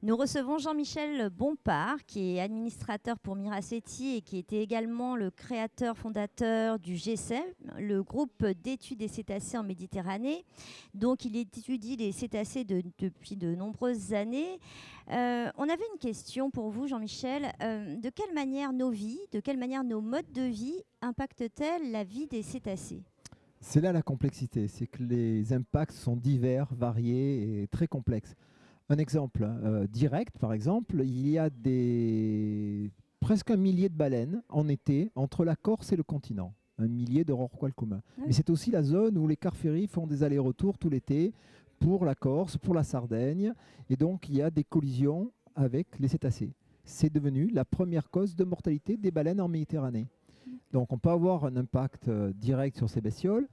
Nous recevons Jean-Michel Bompard, qui est administrateur pour Miraceti et qui était également le créateur fondateur du GCEM, le groupe d'études des cétacés en Méditerranée. Donc, il étudie les cétacés depuis de nombreuses années. On avait une question pour vous, Jean-Michel. De quelle manière nos vies, de quelle manière nos modes de vie impactent-elles la vie des cétacés? C'est là la complexité, c'est que les impacts sont divers, variés et très complexes. Un exemple direct, par exemple, il y a presque un millier de baleines en été entre la Corse et le continent. Un millier de rorquals communs. Oui. Mais c'est aussi la zone où les cars ferries font des allers-retours tout l'été pour la Corse, pour la Sardaigne. Et donc, il y a des collisions avec les cétacés. C'est devenu la première cause de mortalité des baleines en Méditerranée. Donc, on peut avoir un impact direct sur ces bestioles.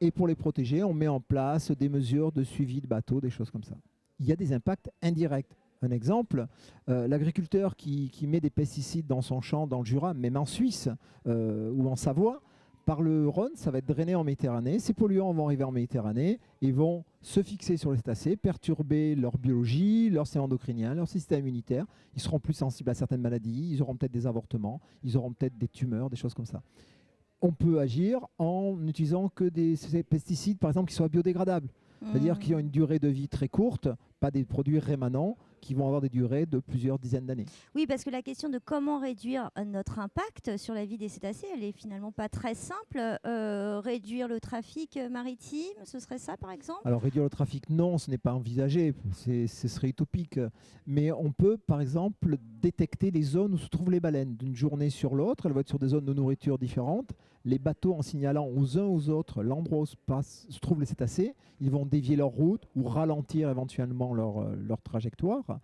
Et pour les protéger, on met en place des mesures de suivi de bateaux, des choses comme ça. Il y a des impacts indirects. Un exemple, l'agriculteur qui met des pesticides dans son champ, dans le Jura, même en Suisse ou en Savoie, par le Rhône, ça va être drainé en Méditerranée. Ces polluants vont arriver en Méditerranée et vont se fixer sur les cétacés, perturber leur biologie, leur système endocrinien, leur système immunitaire. Ils seront plus sensibles à certaines maladies, ils auront peut-être des avortements, ils auront peut-être des tumeurs, des choses comme ça. On peut agir en n'utilisant que des pesticides, par exemple, qui soient biodégradables. C'est-à-dire qui ont une durée de vie très courte, pas des produits rémanents qui vont avoir des durées de plusieurs dizaines d'années. Oui, parce que la question de comment réduire notre impact sur la vie des cétacés, elle est finalement pas très simple. Réduire le trafic maritime, ce serait ça par exemple? Alors réduire le trafic, non, ce n'est pas envisagé, ce serait utopique. Mais on peut, par exemple, détecter les zones où se trouvent les baleines. D'une journée sur l'autre, elles vont être sur des zones de nourriture différentes. Les bateaux, en signalant aux uns aux autres l'endroit où se trouvent les cétacés, ils vont dévier leur route ou ralentir éventuellement leur trajectoire.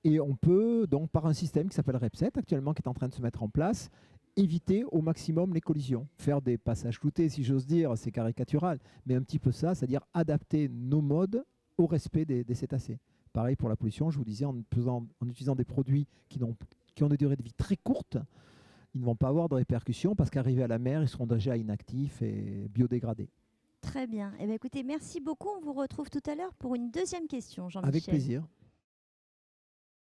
Et on peut, donc, par un système qui s'appelle REPSET, actuellement, qui est en train de se mettre en place, éviter au maximum les collisions. Faire des passages floutés, si j'ose dire, c'est caricatural, mais un petit peu ça, c'est-à-dire adapter nos modes au respect des cétacés. Pareil pour la pollution, je vous disais, en utilisant des produits qui ont des durées de vie très courtes, ils ne vont pas avoir de répercussions parce qu'arrivés à la mer, ils seront déjà inactifs et biodégradés. Très bien. Eh bien, écoutez, merci beaucoup. On vous retrouve tout à l'heure pour une deuxième question, Avec Jean-Michel. plaisir.